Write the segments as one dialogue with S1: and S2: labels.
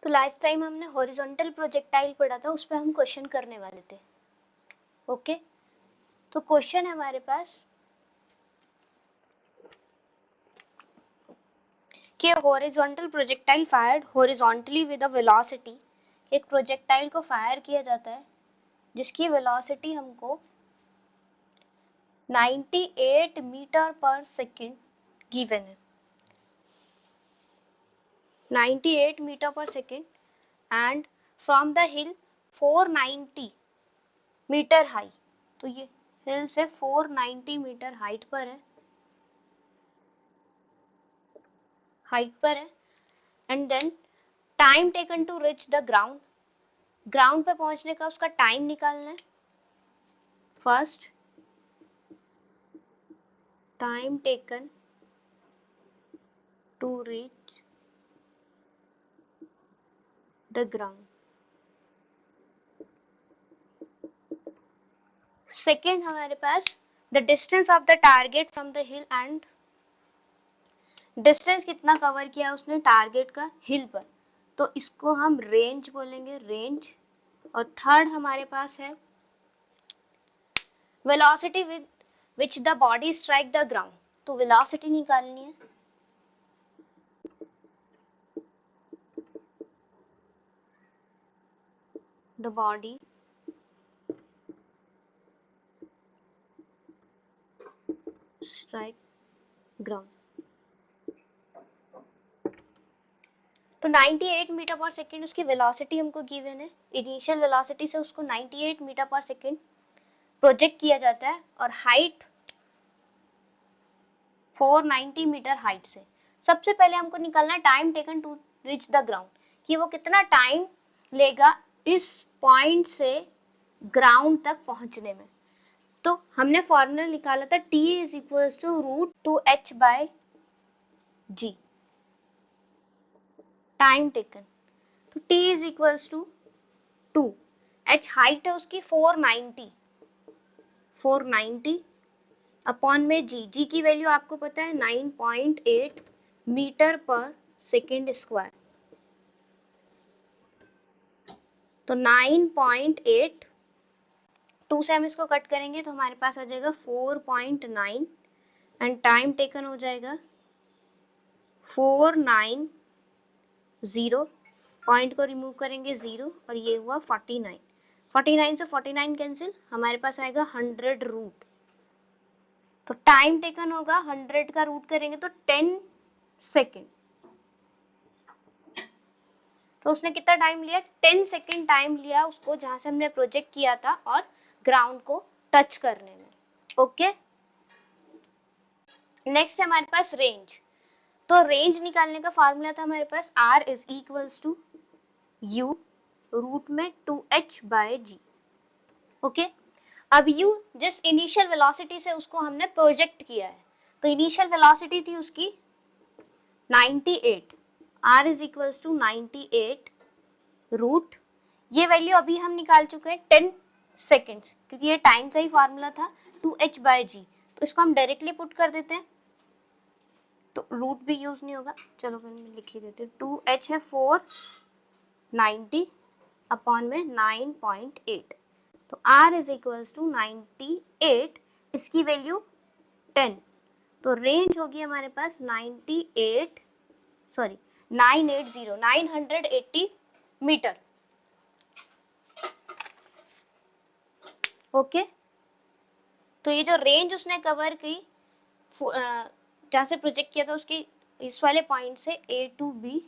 S1: तो last time हमने horizontal projectile पढ़ा था, उस पर हम क्वेश्चन करने वाले थे। ओके, तो क्वेश्चन है हमारे पास कि horizontal projectile fired horizontally with a velocity, एक प्रोजेक्टाइल को फायर किया जाता है जिसकी वेलोसिटी हमको 98 मीटर पर सेकेंड गिवन है, 98 मीटर पर second, and from the hill 490 metre high. तो ये हिल से 490 मीटर हाइट पर है, and then time taken to reach the ground, ground पे पहुंचने का उसका टाइम निकालना है। First, time taken to reach the ground. Second हमारे पास the distance of the target from the hill, and distance कितना कवर किया उसने टारगेट का हिल पर, तो इसको हम रेंज बोलेंगे, रेंज। और थर्ड हमारे पास है velocity with which the body strike the ground, तो वेलोसिटी निकालनी है। द बॉडी स्ट्राइक ग्राउंड, तो 98 मीटर पर सेकेंड उसकी वेलोसिटी हमको गिवन है। इनिशियल वेलोसिटी से उसको 98 मीटर पर सेकेंड प्रोजेक्ट किया जाता है, और हाइट 490 मीटर हाइट से। सबसे पहले हमको निकालना है time taken to reach the ground, कि वो कितना टाइम लेगा इस पॉइंट से ग्राउंड तक पहुंचने में। तो हमने फॉर्मूला निकाला था T is equal to √2h/g, time taken. तो T is equal to 2, h height है उसकी 490 अपॉन में g की वैल्यू आपको पता है 9.8 मीटर पर सेकेंड स्क्वायर। तो 9.8, 2 से हम इसको कट करेंगे तो हमारे पास आ जाएगा 4.9, एंड टाइम टेकन हो जाएगा 490, पॉइंट को रिमूव करेंगे 0, और ये हुआ 49। 49 से 49 कैंसिल, हमारे पास आएगा 100 रूट। तो टाइम टेकन होगा 100 का रूट करेंगे तो 10 सेकेंड। तो उसने कितना टाइम लिया, 10 सेकेंड टाइम लिया उसको जहां से हमने प्रोजेक्ट किया था और ग्राउंड को टच करने में। ओके, नेक्स्ट है हमारे पास रेंज। तो रेंज निकालने का फॉर्मूला था हमारे पास R is equals to U root में 2h/g। ओके, अब U जिस इनिशियल वेलोसिटी से उसको हमने प्रोजेक्ट किया है, तो इनिशियल वेलोसिटी थी उसकी 98, R is equals to 98 root, ये वैल्यू अभी हम निकाल चुके हैं 10 सेकेंड्स, क्योंकि ये टाइम का ही फॉर्मूला था 2h/g। तो इसको हम डायरेक्टली पुट कर देते हैं, तो रूट भी यूज नहीं होगा, चलो फिर लिख ही देते हैं। 2h है 490 अपॉन में 9.8, तो R इज इक्वल्स टू 98, इसकी वैल्यू 10, तो रेंज होगी हमारे पास 980 मीटर। ओके, तो ये जो रेंज उसने कवर की जहां से प्रोजेक्ट किया था उसकी इस वाले पॉइंट से A टू B,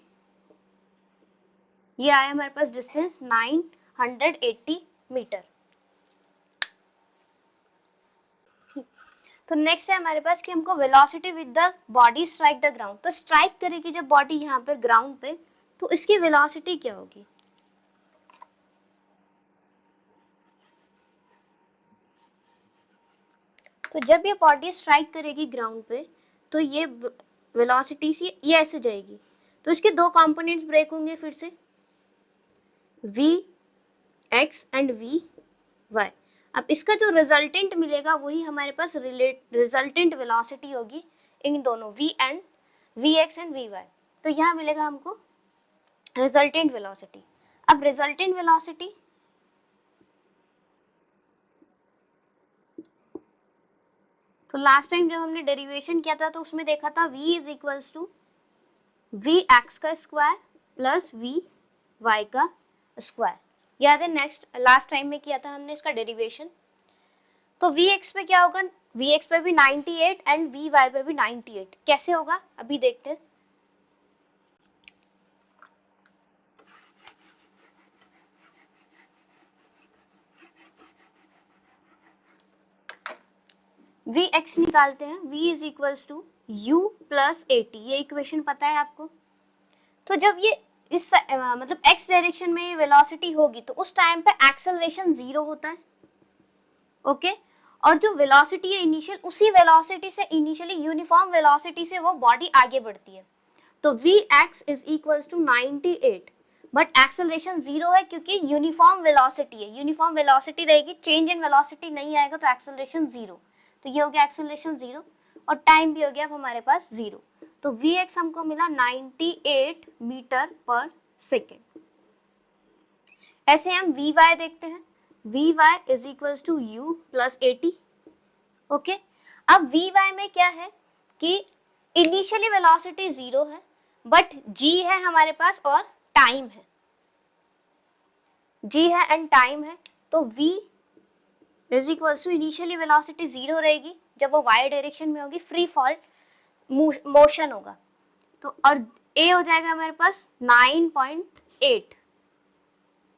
S1: ये आया हमारे पास डिस्टेंस 980 मीटर। तो नेक्स्ट है हमारे पास कि हमको velocity with the body strike the ground, तो स्ट्राइक करेगी जब बॉडी यहाँ पर ग्राउंड पे, तो इसकी वेलोसिटी क्या होगी। तो जब ये बॉडी स्ट्राइक करेगी ग्राउंड पे, तो ये वेलोसिटी सी ये ऐसे जाएगी, तो इसके दो कंपोनेंट्स ब्रेक होंगे फिर से, Vx एंड Vy। अब इसका जो रिजल्टेंट मिलेगा वही हमारे पास रिजल्टेंट वेलोसिटी होगी इन दोनों Vx एंड Vy। तो यहाँ मिलेगा हमको रिजल्टेंट वेलोसिटी। अब रिजल्टेंट वेलोसिटी तो लास्ट टाइम जब हमने डेरिवेशन किया था तो उसमें देखा था v is equals to V X का स्क्वायर प्लस वी वाई का स्क्वायर। याद है नेक्स्ट लास्ट टाइम में किया था हमने इसका डेरिवेशन। तो वी एक्स पे क्या होगा, वी एक्स पे भी 98 एंड वी वाई पे भी 98। कैसे होगा अभी देखते हैं। वी एक्स निकालते हैं, v is equals to u plus A T, ये इक्वेशन पता है आपको। तो जब ये इस मतलब x डायरेक्शन में ये वेलोसिटी होगी तो उस टाइम पे एक्सेलरेशन 0 होता है। ओके और जो वेलोसिटी है इनिशियल, उसी वेलोसिटी से इनिशियली यूनिफॉर्म वेलोसिटी से वो बॉडी आगे बढ़ती है। तो V X is equals to 98 but acceleration 0 है क्योंकि यूनिफॉर्म वेलोसिटी है। यूनिफॉर्म वेलोसिटी रहेगी, चेंज इन वेलोसिटी नहीं आएगा तो एक्सेलरेशन 0। तो ये हो गया एक्सेलरेशन 0 और टाइम भी हो गया हमारे पास 0। तो वी एक्स हमको मिला 98 मीटर पर सेकेंड। ऐसे हम वी वाई देखते हैं, V Y is equals to U plus A T. Okay अब वी वाई में क्या है कि इनिशियली वेलोसिटी 0 है बट g है हमारे पास और टाइम है, g है एंड टाइम है। तो v is equals to initially velocity 0 रहेगी जब वो y डायरेक्शन में होगी, फ्री फॉल मोशन होगा। तो और a हो जाएगा हमारे पास 9.8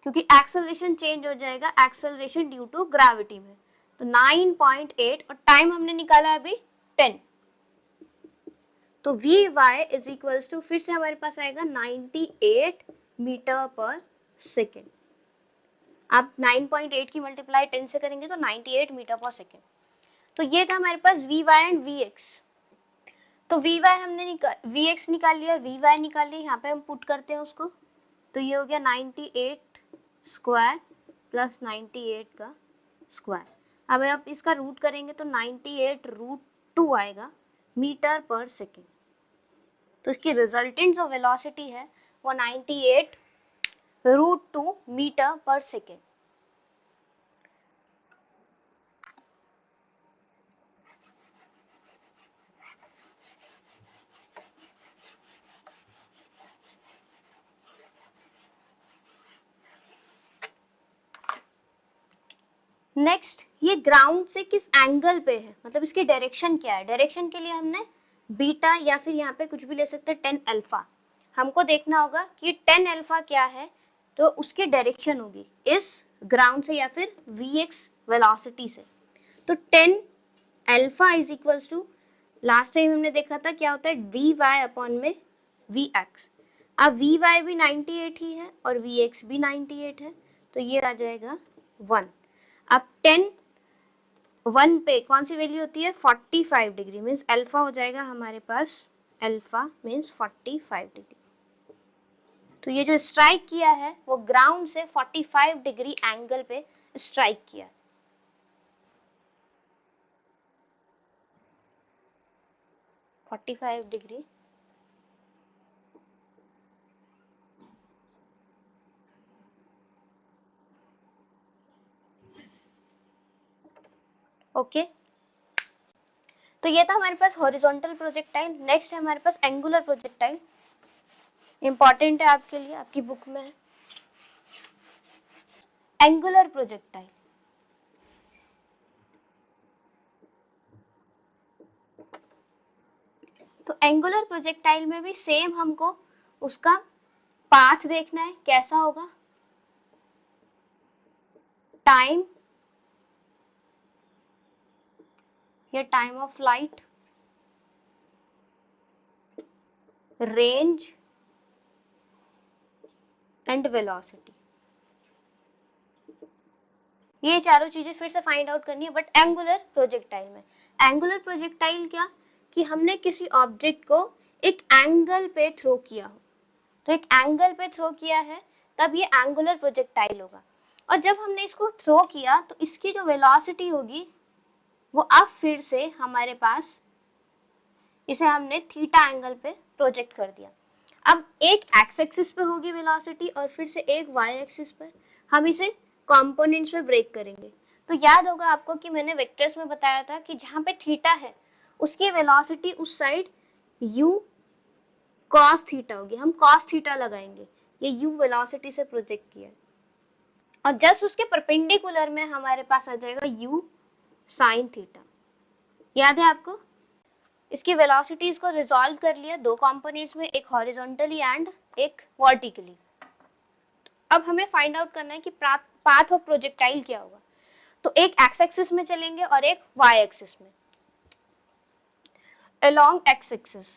S1: क्योंकि एक्सेलरेशन चेंज हो जाएगा, एक्सेलरेशन ड्यू टू ग्रेविटी में। तो 9.8 और टाइम हमने निकाला है अभी 10। तो V Y is equals to फिर से हमारे पास आएगा 98 मीटर पर सेकेंड। आप 9.8 की मल्टीप्लाई 10 से करेंगे तो 98 मीटर पर सेकेंड। तो ये था हमारे पास V Y and V X. तो वी वाई हमने वी एक्स निकाल लिया, वी वाई निकाल लिया, यहाँ पे हम पुट करते हैं उसको। तो ये हो गया 98 स्क्वायर प्लस 98 का स्क्वायर। अब आप इसका रूट करेंगे तो 98 रूट 2 आएगा मीटर पर सेकेंड। तो इसकी रिजल्टेंट जो वेलोसिटी है वो 98 रूट 2 मीटर पर सेकेंड। नेक्स्ट ये ग्राउंड से किस एंगल पे है, मतलब इसकी डायरेक्शन क्या है। डायरेक्शन के लिए हमने बीटा या फिर यहाँ पे कुछ भी ले सकते हैं 10 अल्फा। हमको देखना होगा कि 10 अल्फा क्या है तो उसकी डायरेक्शन होगी इस ग्राउंड से या फिर vx वेलोसिटी से। तो 10 alpha is equals to last time हमने देखा था क्या होता है वी वाई अपॉन में वी एक्स। अब वी वाई भी 98 ही है और वी एक्स भी 98 है तो ये आ जाएगा 1। अब 10 1 पे कौन सी वैल्यू होती है 45 डिग्री, मीन्स अल्फा हो जाएगा हमारे पास, अल्फा मीन्स 45 डिग्री। तो ये जो स्ट्राइक किया है वो ग्राउंड से 45 डिग्री एंगल पे स्ट्राइक किया। फोर्टी 45 डिग्री ओके तो ये था हमारे पास हॉरिजॉन्टल प्रोजेक्टाइल। नेक्स्ट है हमारे पास एंगुलर प्रोजेक्टाइल, इंपॉर्टेंट है आपके लिए, आपकी बुक में है एंगुलर प्रोजेक्टाइल। तो एंगुलर प्रोजेक्टाइल में भी सेम हमको उसका पाथ देखना है कैसा होगा, टाइम या time of flight, range and velocity, ये चारों चीजें फिर से फाइंड आउट करनी है। बट एंगुलर प्रोजेक्टाइल में, एंगुलर प्रोजेक्टाइल क्या कि हमने किसी ऑब्जेक्ट को एक एंगल पे थ्रो किया हो, तो एक एंगल पे थ्रो किया है तब ये एंगुलर प्रोजेक्टाइल होगा। और जब हमने इसको थ्रो किया तो इसकी जो वेलोसिटी होगी वो अब फिर से हमारे पास, इसे हमने थीटा एंगल पे प्रोजेक्ट कर दिया। अब एक एक्स एक्सिस पे होगी वेलोसिटी और फिर से एक वाई एक्सिस पर। हम इसे कंपोनेंट्स में ब्रेक करेंगे। तो याद होगा आपको कि मैंने वेक्टर्स में बताया था कि जहां पे थीटा है उसकी वेलोसिटी उस साइड u cos थीटा होगी। हम cos थीटा लगाएंगे, ये u वेलोसिटी से प्रोजेक्ट किया है। और जस्ट उसके परपेंडिकुलर में हमारे पास आ जाएगा u sin थीटा। याद है आपको? इसकी वेलोसिटीज को रिजॉल्व कर लिया दो कंपोनेंट्स में, एक हॉरिजॉन्टली एंड एक वर्टिकली। अब हमें फाइंड आउट करना है कि पाथ ऑफ प्रोजेक्टाइल क्या होगा। तो एक एक्स एक्सिस में चलेंगे और एक वाई एक्सिस में। अलोंग एक्स एक्सिस,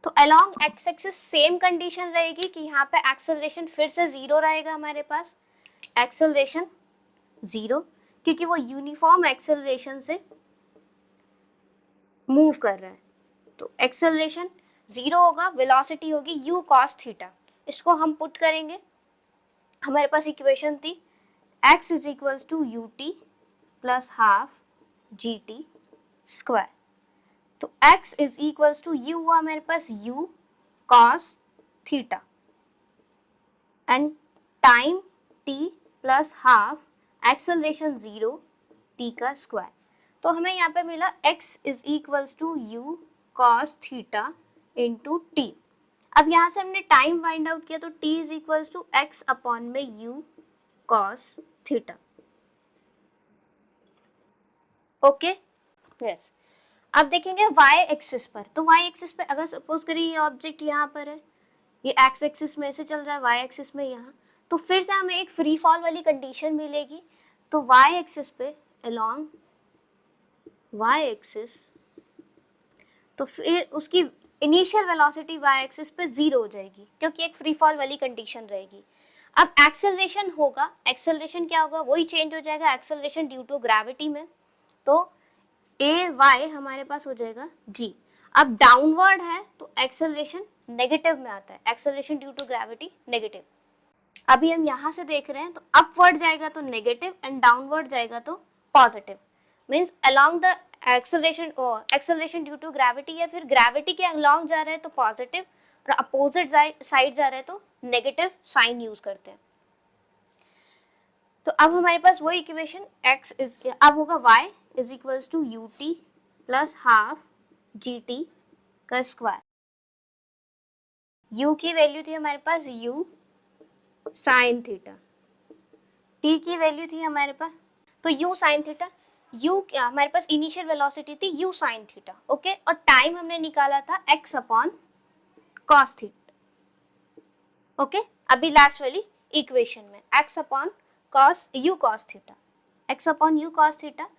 S1: तो along x axis same condition रहेगी कि यहाँ पे एक्सेलरेशन फिर से जीरो रहेगा हमारे पास, एक्सेलरेशन जीरो, क्योंकि वो यूनिफॉर्म एक्सेलरेशन से मूव कर रहा है। तो एक्सेलरेशन जीरो होगा, वेलोसिटी होगी u cos थीटा। इसको हम पुट करेंगे, हमारे पास इक्वेशन थी x is equals to u t plus half g t square. तो x is equals to u हुआ हमारे पास u cos theta and time t plus half acceleration zero t का स्क्वायर। तो हमें यहाँ पे मिला x is equals to u cos theta into t। अब यहाँ से हमने टाइम फाइंड आउट किया, तो t is equals to x upon में u cos theta. Okay yes. अब देखेंगे y एक्सिस पर। तो y एक्सिस पे अगर सपोज करिए ये ऑब्जेक्ट यहाँ पर है, ये x एक्सिस में से चल रहा है, y एक्सिस में यहाँ, तो फिर से हमें एक फ्री फॉल वाली कंडीशन मिलेगी। तो y एक्सिस पे अलोंग y एक्सिस, तो फिर उसकी इनिशियल वेलोसिटी y एक्सिस पे जीरो हो जाएगी क्योंकि एक फ्री फॉल वाली कंडीशन रहेगी। अब एक्सेलरेशन होगा, एक्सेलरेशन क्या होगा, वही चेंज हो जाएगा, एक्सेलरेशन ड्यू टू ग्रेविटी में। तो ए वाई हमारे पास हो जाएगा g। अब डाउनवर्ड है तो एक्सेलरेशन नेगेटिव में आता है, acceleration due to gravity negative. अभी हम यहाँ से देख रहे हैं तो अपवर्ड जाएगा तो नेगेटिव एंड डाउनवर्ड जाएगा तो positive. Means along the acceleration due to gravity, या फिर ग्रेविटी के अलोंग जा रहे हैं तो पॉजिटिव और अपोजिट साइड जा रहे हैं तो नेगेटिव साइन यूज करते हैं। तो अब हमारे पास वो इक्वेशन x इज, अब होगा y is equals to u t plus half g t का स्क्वायर। u की वैल्यू थी हमारे पास u साइन थीटा, t की वैल्यू थी हमारे पास, तो u साइन थीटा, u क्या हमारे पास इनिशियल वेलोसिटी थी u साइन थीटा। ओके, और टाइम हमने निकाला था x upon cos theta. Okay, अभी लास्ट वाली इक्वेशन में x upon cos u cos theta, x upon u cos theta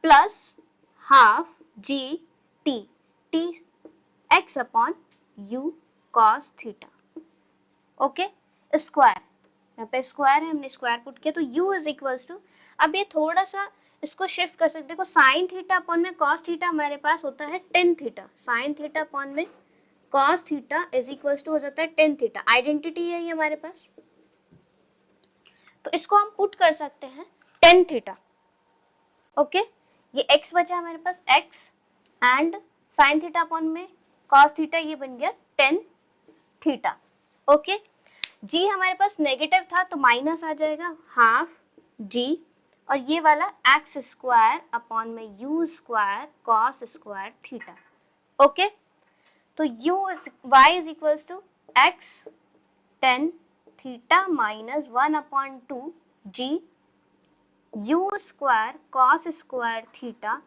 S1: plus half g t, t x upon u cos theta. Okay, square, यहाँ पे square है, हमने square put किया तो u is equals to, अब ये थोड़ा सा इसको शिफ्ट कर सकते, देखो साइन थीटा अपॉन में cos थीटा हमारे पास होता है tan theta, sine theta upon में cos theta is equals to हो जाता है टेन थीटा। आइडेंटिटी है ये हमारे पास, तो इसको हम पुट कर सकते हैं टेन थीटा। ओके, ये x बचा हमारे पास x and sine theta upon में cos थीटा, ये बन गया टेन थीटा। ओके, g हमारे पास नेगेटिव था तो माइनस आ जाएगा हाफ g, और ये वाला एक्स स्क्वायर अपॉन में u square cos square theta. Okay, तो y is equals to x tan theta minus one upon two g u square cos square theta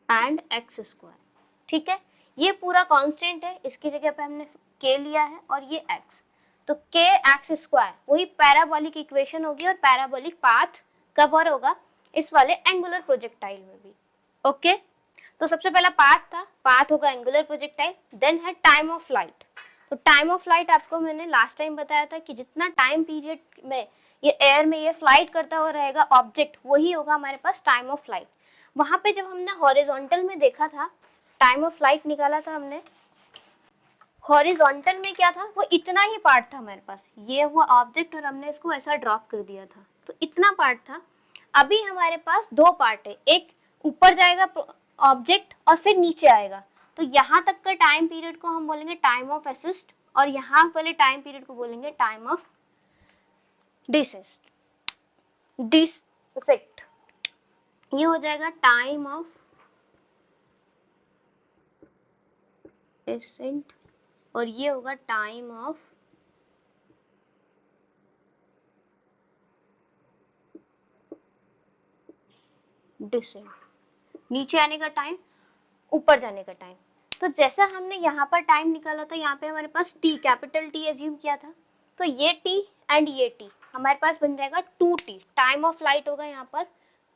S1: and x square. ठीक है, ये पूरा constant है, इसकी जगह पे हमने k लिया है और ये x, तो k एक्स स्क्वायर वही पैराबोलिक इक्वेशन होगी और पैराबोलिक पाथ कवर होगा इस वाले एंगुलर प्रोजेक्टाइल में भी। ओके, तो सबसे पहला पाथ होगा एंगुलर प्रोजेक्टाइल, देन है टाइम ऑफ फ्लाइट। तो टाइम ऑफ फ्लाइट आपको मैंने लास्ट टाइम बताया था कि जितना टाइम पीरियड में ये एयर में ये फ्लाइट करता हुआ रहेगा ऑब्जेक्ट, वही होगा हमारे पास टाइम ऑफ फ्लाइट। वहां पे जब हमने हॉरिजॉन्टल में देखा था, टाइम ऑफ फ्लाइट निकाला था हमने, हॉरिजॉन्टल में क्या था, वो इतना ही पार्ट था हमारे पास, ये हुआ ऑब्जेक्ट और हमने इसको ऐसा ड्रॉप कर दिया था, तो इतना पार्ट था। अभी हमारे पास दो पार्ट है, एक ऊपर जाएगा ऑब्जेक्ट और फिर नीचे आएगा, तो यहाँ तक का टाइम पीरियड को हम बोलेंगे टाइम ऑफ असिस्ट और यहाँ वाले टाइम पीरियड को बोलेंगे टाइम ऑफ डिसेक्ट। ये हो जाएगा टाइम ऑफ एसेंट और ये होगा टाइम ऑफ डिसेंट। नीचे आने का टाइम, ऊपर जाने का टाइम। तो जैसा हमने यहाँ पर टाइम निकाला था, यहाँ पे हमारे पास टी, कैपिटल टी एज्यूम किया था, तो ये टी एंड ये टी हमारे पास बन जाएगा 2t। टाइम ऑफ फ्लाइट होगा यहाँ पर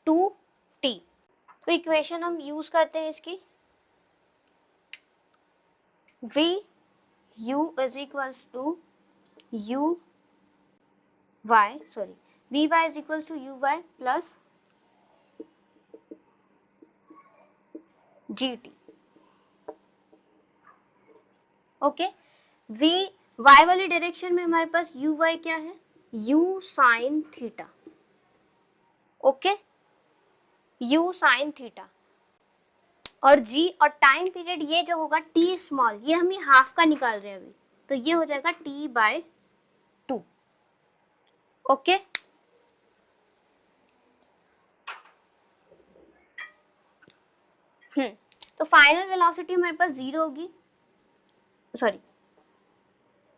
S1: 2t। तो इक्वेशन हम यूज करते हैं इसकी, v u is equals to u y, sorry, vy is equals to uy plus gt। Okay, v y वाली डायरेक्शन में हमारे पास u y क्या है, u sine theta. Okay, u sine theta और g और टाइम पीरियड ये जो होगा t स्मॉल, ये हम हाफ का निकाल रहे हैं अभी, तो ये हो जाएगा t बाय 2। ओके, तो फाइनल वेलोसिटी हमारे पास 0 होगी, सॉरी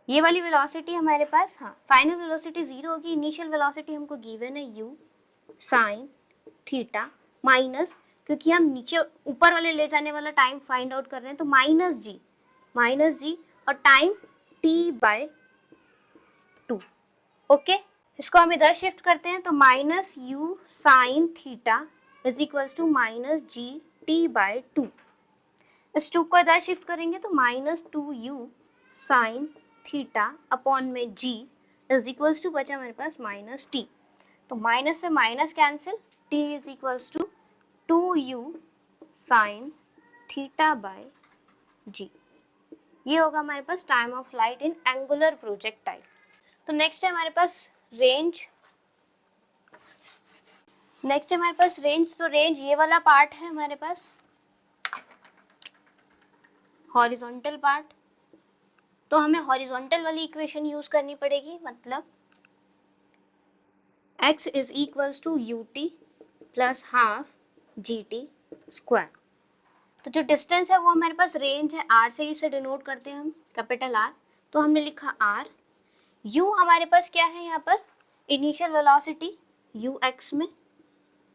S1: ये वाली वेलोसिटी हमारे पास, हाँ फाइनल वेलोसिटी 0 होगी। इनिशियल वेलोसिटी हमको गिवन है u साइन थीटा माइनस, क्योंकि हम नीचे ऊपर वाले ले जाने वाला टाइम फाइंड आउट कर रहे हैं, तो माइनस जी और टाइम t बाय 2। ओके, इसको हम इधर शिफ्ट करते हैं, तो minus u sine theta is equals to minus G T by 2। इस 2 को इधर शिफ्ट करेंगे तो minus 2u sine theta upon में g इज इक्वल्स टू बचा हमारे पास माइनस t। तो माइनस से minus cancel, t is equals to 2u sine theta by g। ये होगा हमारे पास time of flight in angular projectile. तो नेक्स्ट है हमारे पास रेंज। तो रेंज ये वाला पार्ट है हमारे पास, हॉरिजॉन्टल पार्ट, तो हमें हॉरिजॉन्टल वाली इक्वेशन यूज करनी पड़ेगी, मतलब x is equals to ut plus half gt square. तो जो डिस्टेंस है वो हमारे पास रेंज है, r से इसे डिनोट करते हैं हम, कैपिटल R। तो हमने लिखा r, u हमारे पास क्या है यहाँ पर, इनिशियल वेलोसिटी ux में,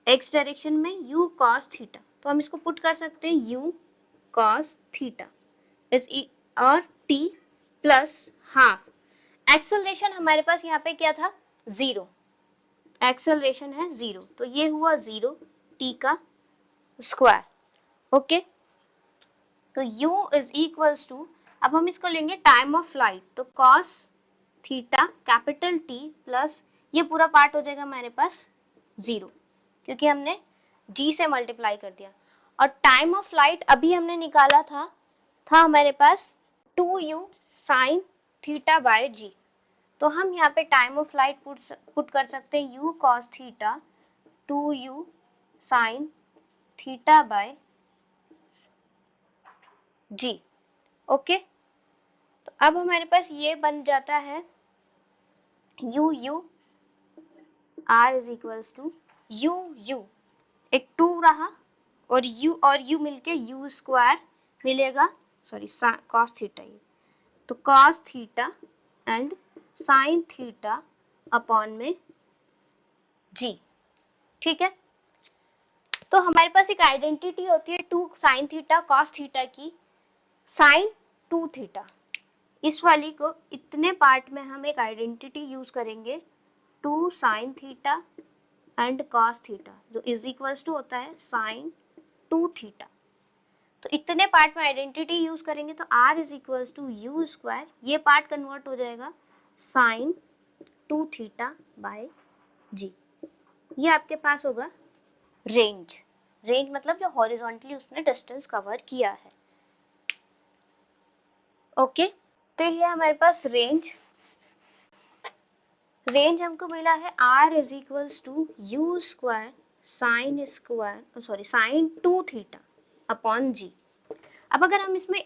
S1: x डायरेक्शन में u cos थीटा, तो हम इसको पुट कर सकते हैं u cos थीटा इज और t प्लस हाफ। एक्सेलरेशन हमारे पास यहाँ पे क्या था, 0, एक्सेलरेशन है 0, तो ये हुआ 0 t का स्क्वायर। ओके, तो u इज इक्वल्स टू, अब हम इसको लेंगे टाइम ऑफ फ्लाइट, तो cos theta capital T plus ये पूरा पार्ट हो जाएगा हमारे पास 0, क्योंकि हमने g से मल्टीप्लाई कर दिया। और टाइम ऑफ फ्लाइट अभी हमने निकाला था हमारे पास 2u sine theta by g, तो हम यहाँ पे टाइम ऑफ फ्लाइट पुट कर सकते हैं u cos theta 2u sine theta by g। Okay, तो अब हमारे पास ये बन जाता है u r is equals to u एक 2 रहा और u मिलके u स्क्वायर मिलेगा, सॉरी cos थीटा, ये तो cos theta and sine theta upon में g। ठीक है, तो हमारे पास एक आइडेंटिटी होती है 2 साइन थीटा cos थीटा की, साइन 2 थीटा, इस वाली को इतने पार्ट में हम एक आइडेंटिटी यूज करेंगे 2 sine theta and cos theta, जो इज इक्वल्स टू होता है साइन 2 थीटा। तो इतने पार्ट में आइडेंटिटी यूज करेंगे तो r is equals to you square, ये पार्ट कन्वर्ट हो जाएगा साइन 2 थीटा बाय g। ये आपके पास होगा रेंज मतलब जो हॉरिजॉन्टली उसने डिस्टेंस कवर किया है। ओके, तो ये हमारे पास रेंज हमको मिला है r is equals to you square sine 2 theta upon G. अब अगर हम इसमें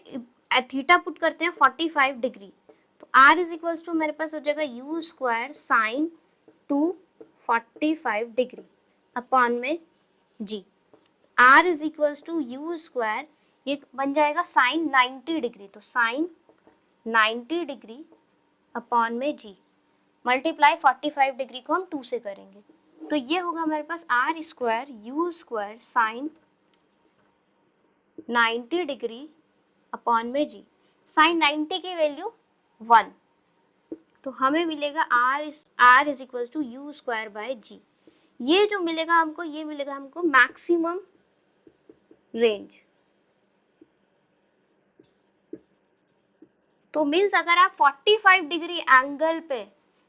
S1: थीटा पुट करते हैं 45 डिग्री, तो r इज इक्वल्स टू मेरे पास हो जाएगा u square sine 245 degree upon में g। r is equals to u square, ये बन जाएगा साइन 90 डिग्री, तो साइन 90 डिग्री अपॉन में g मल्टीप्लाई 45 डिग्री को हम 2 से करेंगे, तो ये होगा हमारे पास r square u square sine 90 degree upon में g। साइन 90 की वैल्यू 1, तो हमें मिलेगा r is equal to you square by G. ये जो मिलेगा हमको, ये मिलेगा हमको मैक्सिमम रेंज। तो मीन्स अगर आप 45 डिग्री एंगल पे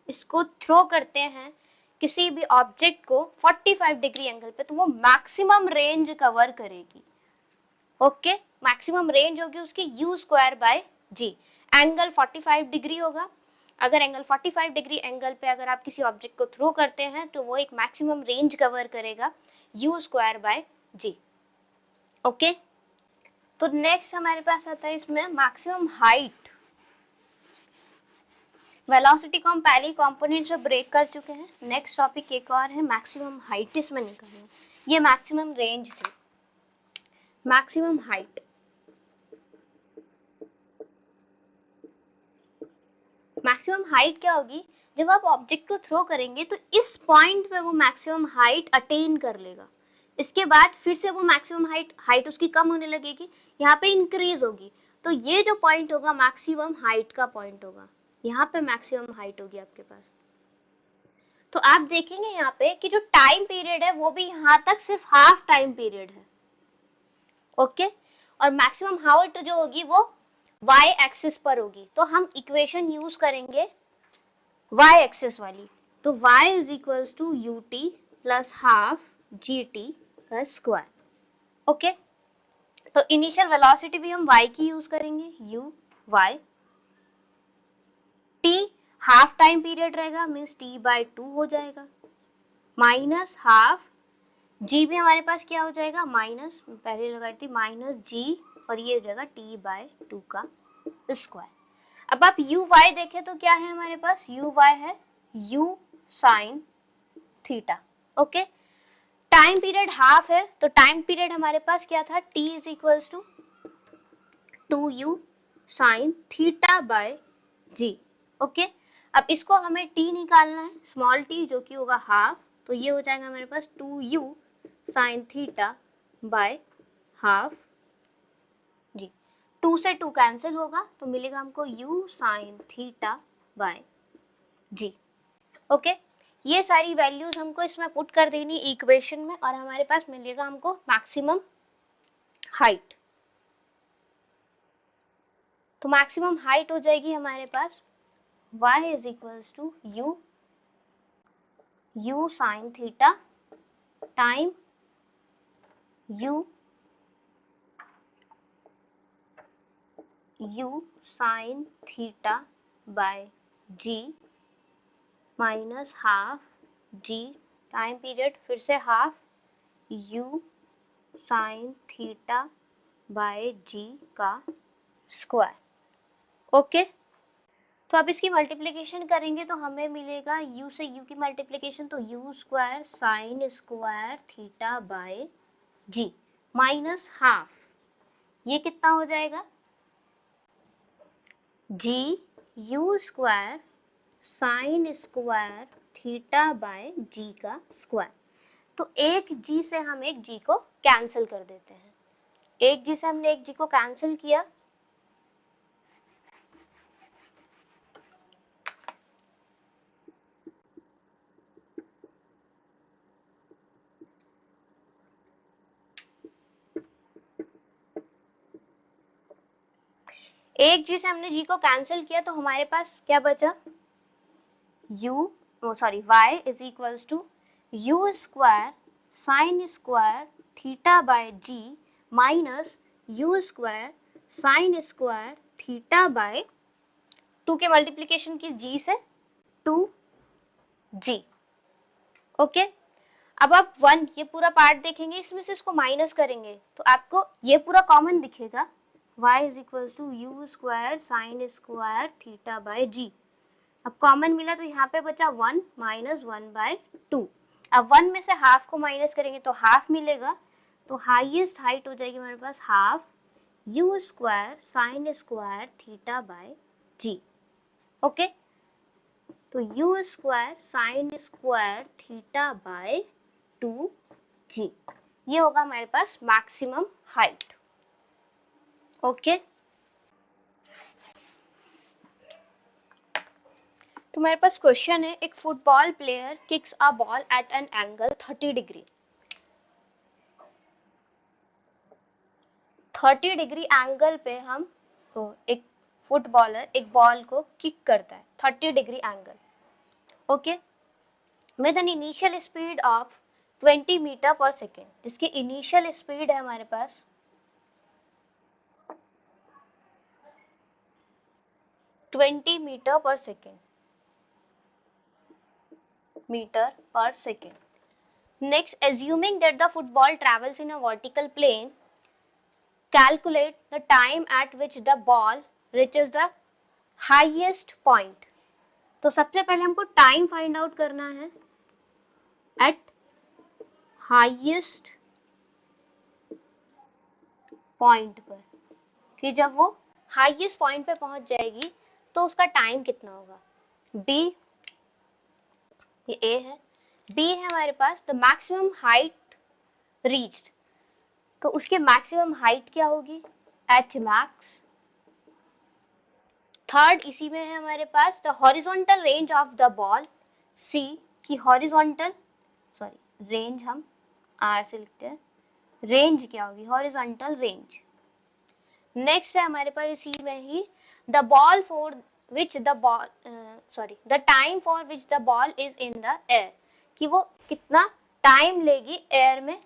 S1: इसको थ्रो करते हैं किसी भी ऑब्जेक्ट को 45 डिग्री एंगल पे, तो वो मैक्सिमम रेंज कवर करेगी। ओके, मैक्सिमम रेंज होगी उसकी u square by g. Angle 45 degree होगा, अगर एंगल 45 डिग्री एंगल पे अगर आप किसी ऑब्जेक्ट को थ्रो करते हैं तो वो एक मैक्सिमम रेंज कवर करेगा u square by ji. Okay, तो नेक्स्ट हमारे पास आता है इसमें मैक्सिमम हाइट। वेलोसिटी को हम पहले कंपोनेंट से ब्रेक कर चुके हैं, नेक्स्ट टॉपिक एक और है मैक्सिमम हाइट इसमें निकालना। ये मैक्सिमम रेंज थी, मैक्सिमम हाइट। मैक्सिमम हाइट क्या होगी, जब आप ऑब्जेक्ट को थ्रो करेंगे तो इस पॉइंट पे वो मैक्सिमम हाइट अटेन कर लेगा, इसके बाद फिर से वो मैक्सिमम हाइट उसकी कम होने लगेगी, यहाँ पे इंक्रीज होगी, तो ये जो पॉइंट होगा मैक्सिमम हाइट का पॉइंट होगा, यहाँ पे मैक्सिमम हाइट होगी आपके पास। तो आप देखेंगे यहाँ पे कि जो टाइम पीरियड है वो भी यहाँ तक सिर्फ हाफ टाइम पीरियड है। ओके, और मैक्सिमम हाइट जो होगी वो y एक्सिस पर होगी, तो हम इक्वेशन यूज करेंगे y एक्सिस वाली, तो y is equals to u t plus half g t का स्क्वायर। ओके, तो इनिशियल वेलोसिटी भी हम y की यूज करेंगे, u y, t half time period रहेगा मीन्स t बाय 2 हो जाएगा, माइनस हाफ g भी हमारे पास क्या हो जाएगा, माइनस, पहले लगाई थी माइनस g, और ये हो जाएगा t बाय 2 का स्क्वायर। अब आप u y देखें तो क्या है हमारे पास, u y है u sine theta. Okay, time period half है, तो टाइम पीरियड हमारे पास क्या था, t is equals to 2u sine theta by g। Okay, अब इसको हमें t निकालना है, स्मॉल t जो कि होगा हाफ, तो ये हो जाएगा हमारे पास 2u sine theta by half G. 2 से 2 कैंसिल होगा तो मिलेगा हमको u sine theta by ji. Okay, ये सारी वैल्यूज हमको इसमें पुट कर देनी इक्वेशन में, और हमारे पास मिलेगा हमको मैक्सिमम हाइट। तो मैक्सिमम हाइट हो जाएगी हमारे पास y is equals to u sine theta time u sine theta by g minus half g, time period फिर से half, u sine theta by g का स्क्वायर। ओके, तो अब इसकी मल्टीप्लिकेशन करेंगे तो हमें मिलेगा u से u की मल्टीप्लिकेशन, तो u square sine square theta by g minus half, ये कितना हो जाएगा, g u square sine square theta by g का स्क्वायर। तो एक g से हम एक g को कैंसिल कर देते हैं, एक g से हमने एक g को कैंसिल किया, एक जी से हमने जी को कैंसिल किया, तो हमारे पास क्या बचा, y is equals to you square sine square theta by g minus u square sine square theta by 2 के मल्टीप्लीकेशन की g से 2g। ओके, अब आप 1 ये पूरा पार्ट देखेंगे, इसमें से इसको माइनस करेंगे तो आपको ये पूरा कॉमन दिखेगा, y is equal to you square sine square theta by G. अब कॉमन मिला तो यहाँ पे बचा 1 माइनस 1/2। अब 1 में से हाफ को माइनस करेंगे तो हाफ मिलेगा, तो हाईएस्ट हाइट हो जाएगी हमारे पास half U square sine square theta by ji. Okay, तो U square sine square theta by 2g, ये होगा हमारे पास मैक्सिमम हाइट। ओके, तो मेरे पास क्वेश्चन है, एक football player kicks a ball at an angle 30 degree. 30 degree angle पे हम एक फुटबॉलर एक बॉल को किक करता है 30 degree angle. Okay, with an initial speed of 20 metre पर सेकेंड, जिसकी इनिशियल स्पीड है हमारे पास 20 मीटर पर सेकेंड, मीटर पर second. Next, assuming that the football travels in a vertical plane, calculate the time at which the ball reaches the highest point. तो सबसे पहले हमको टाइम फाइंड आउट करना है एट हाईएस्ट पॉइंट पर, कि जब वो हाईएस्ट पॉइंट पे पहुंच जाएगी तो उसका टाइम कितना होगा। बी, ये ए है, बी है हमारे पास द मैक्सिमम हाइट रीच्ड, तो उसके मैक्सिमम हाइट क्या होगी, एच मैक्स। थर्ड इसी में है हमारे पास the horizontal range of the ball, C की हॉरिजॉन्टल, सॉरी रेंज हम आर से लिखते हैं, रेंज क्या होगी, हॉरिजॉन्टल रेंज। नेक्स्ट है हमारे पास इसी में ही the ball for which the ball, sorry the time for which the ball is in the air, कि वो कितना टाइम लेगी एयर में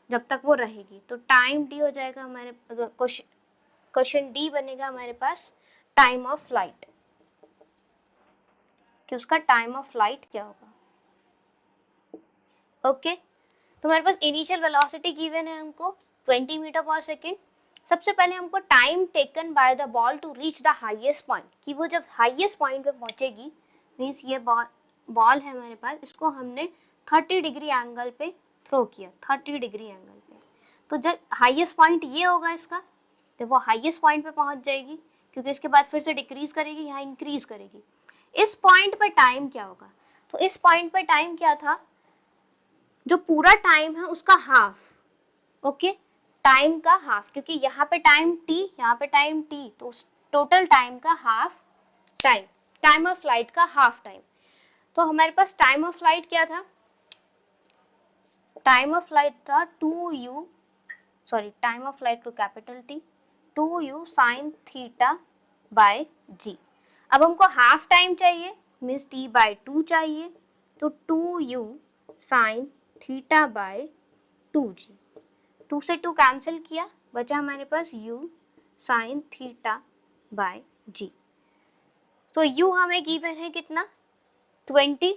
S1: जब तक वो रहेगी। तो टाइम डी हो जाएगा हमारे, क्वेश्चन डी बनेगा हमारे पास टाइम ऑफ फ्लाइट, कि उसका टाइम ऑफ फ्लाइट क्या होगा। ओके, तो हमारे पास इनिशियल वेलोसिटी गिवन है हमको 20 मीटर पर सेकेंड। सबसे पहले हमको time taken by the ball to reach the highest point, कि वो जब हाईएस्ट पॉइंट पे पहुंचेगी, मीन्स ये बॉल है हमारे पास, इसको हमने 30 डिग्री एंगल पे थ्रो किया, 30 डिग्री एंगल पे, तो जब हाईएस्ट पॉइंट ये होगा इसका, तो वो हाईएस्ट पॉइंट पे पहुंच जाएगी, क्योंकि इसके बाद फिर से डिक्रीज करेगी, यहाँ इंक्रीज करेगी। इस पॉइंट पे टाइम क्या होगा, तो इस पॉइंट पे टाइम क्या था, जो पूरा टाइम है उसका हाफ। ओके, टाइम का हाफ, क्योंकि यहाँ पे टाइम टी, यहाँ पे टाइम टी, तो टोटल टाइम का half time, time of flight का हाफ टाइम। तो हमारे पास टाइम ऑफ फ्लाइट क्या था, टाइम ऑफ फ्लाइट था 2u, sorry time of flight को capital T, 2u sine theta by G. अब हमको हाफ टाइम चाहिए, मीन्स t बाय 2 चाहिए, तो 2u sine theta by 2g, 2 से 2 कैंसिल किया, बचा हमारे पास u sine theta by g। तो u हमें गिवन है कितना, 20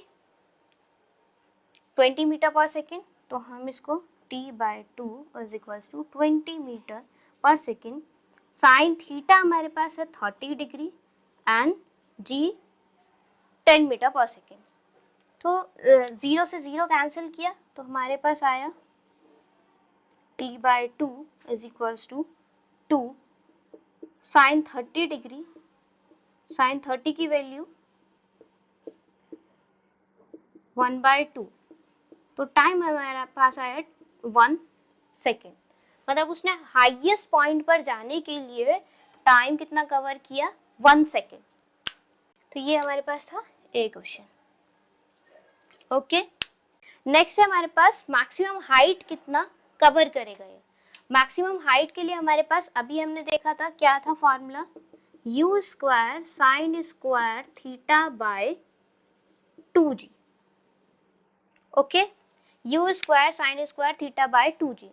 S1: मीटर पर सेकेंड, तो हम इसको t bye 2 is equals to 20 metre पर सेकेंड। साइन थीटा हमारे पास है 30 डिग्री एंड g 10 मीटर पर सेकेंड। तो 0 से 0 कैंसिल किया, तो हमारे पास आया t bye 2 is equals to 2 sine 30 degree, sine 30 की वैल्यू 1/2, तो टाइम हमारे पास आया 1 सेकेंड। मतलब उसने हाईएस्ट पॉइंट पर जाने के लिए टाइम कितना कवर किया, 1 सेकेंड। तो ये हमारे पास था ए क्वेश्चन। ओके, नेक्स्ट है हमारे पास मैक्सिमम हाइट कितना कवर करेगा ये। मैक्सिमम हाइट के लिए हमारे पास अभी हमने देखा था क्या था formula, you square sine square theta by 2g। Okay, you square sine square theta by 2g,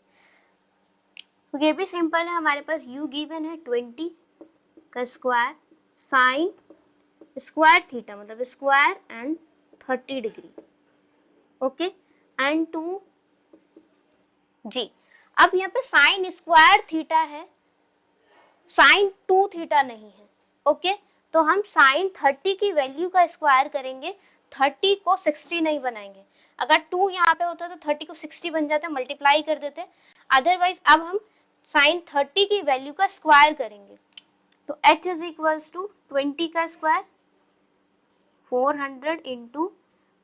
S1: ये भी सिंपल है, हमारे पास u गिवन है 20 का स्क्वायर साइन स्क्वायर थीटा मतलब square and 30 degree. Okay, and 2 जी। अब यहाँ पे साइन स्क्वायर थीटा है, साइन 2 थीटा नहीं है। ओके, तो हम साइन 30 की वैल्यू का स्क्वायर करेंगे, 30 को 60 नहीं बनाएंगे। अगर 2 यहाँ पे होता तो 30 को 60 बन जाता, मल्टीप्लाई कर देते। अदरवाइज अब हम साइन 30 की वैल्यू का स्क्वायर करेंगे, तो h इज इक्वल्स टू 20 का स्क्वायर 400 इंटू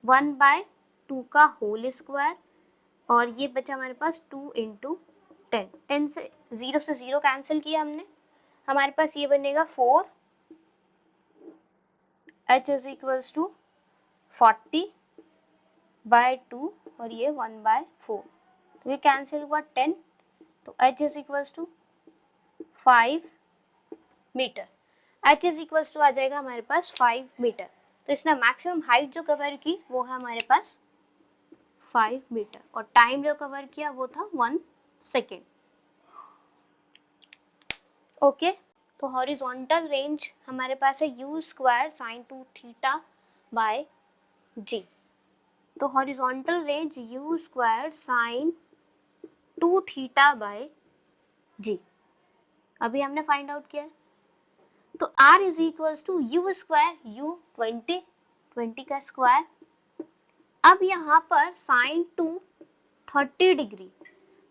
S1: 1/2 का होल स्क्वायर, और ये बचा हमारे पास 2 इंटू 10। 10 से 0 कैंसिल किया हमने, हमारे पास ये बनेगा 4, h इज इक्वल्स टू 40/2 और ये 1/4, तो ये कैंसिल हुआ 10, तो h is equals to 5 metre. h is equals to आ जाएगा हमारे पास 5 मीटर। तो इसने मैक्सिमम हाइट जो कवर की वो है हमारे पास 5 मीटर, और टाइम जो कवर किया वो था 1 सेकेंड। ओके, तो हॉरिजॉन्टल रेंज हमारे पास है u square sine 2 theta by g। तो horizontal range u square sine 2 theta by g अभी हमने फाइंड आउट किया है। तो r is equals to u square, u 20 का स्क्वायर। अब यहाँ पर साइन 2 30 डिग्री,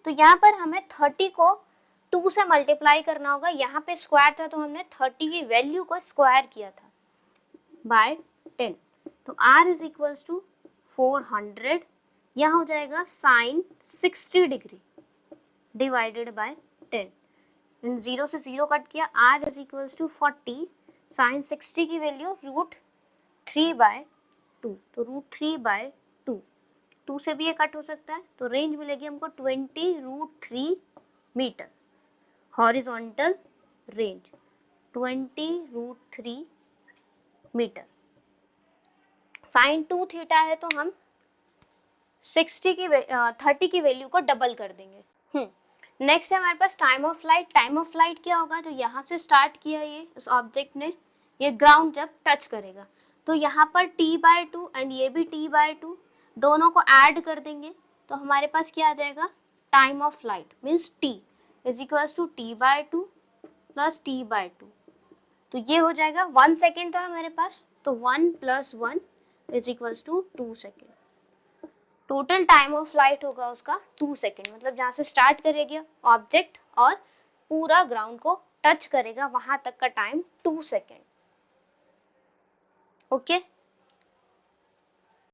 S1: तो यहाँ पर हमें 30 को 2 से मल्टीप्लाई करना होगा। यहाँ पे स्क्वायर था तो हमने 30 की वैल्यू को स्क्वायर किया था बाय 10। तो r इज इक्वल्स टू 400, यहाँ हो जाएगा साइन 60 डिग्री डिवाइडेड बाय 10। 0 से 0 कट किया, r is equals to 40, sine 60 की वैल्यू √3/2, तो √3/2, 2 से भी ये कट हो सकता है, तो रेंज मिलेगी हमको 20√3 metre. Horizontal range 20√3 metre. Sine 2 theta है तो हम 30 की वैल्यू को डबल कर देंगे। नेक्स्ट है हमारे पास time of flight. Time of flight क्या होगा, तो यहाँ से स्टार्ट किया ये इस ऑब्जेक्ट ने, ये ग्राउंड जब टच करेगा तो यहाँ पर t/2 एंड ये भी t/2, दोनों को ऐड कर देंगे तो हमारे पास क्या आ जाएगा, time of flight means t is equals to t/2 plus t/2, तो ये हो जाएगा 1 सेकेंड था हमारे पास, तो 1 + 1 is equals to 2 second. Total time of flight होगा उसका 2 सेकेंड, मतलब जहाँ से स्टार्ट करेगा ऑब्जेक्ट और पूरा ग्राउंड को टच करेगा वहां तक का टाइम 2 सेकेंड। ओके,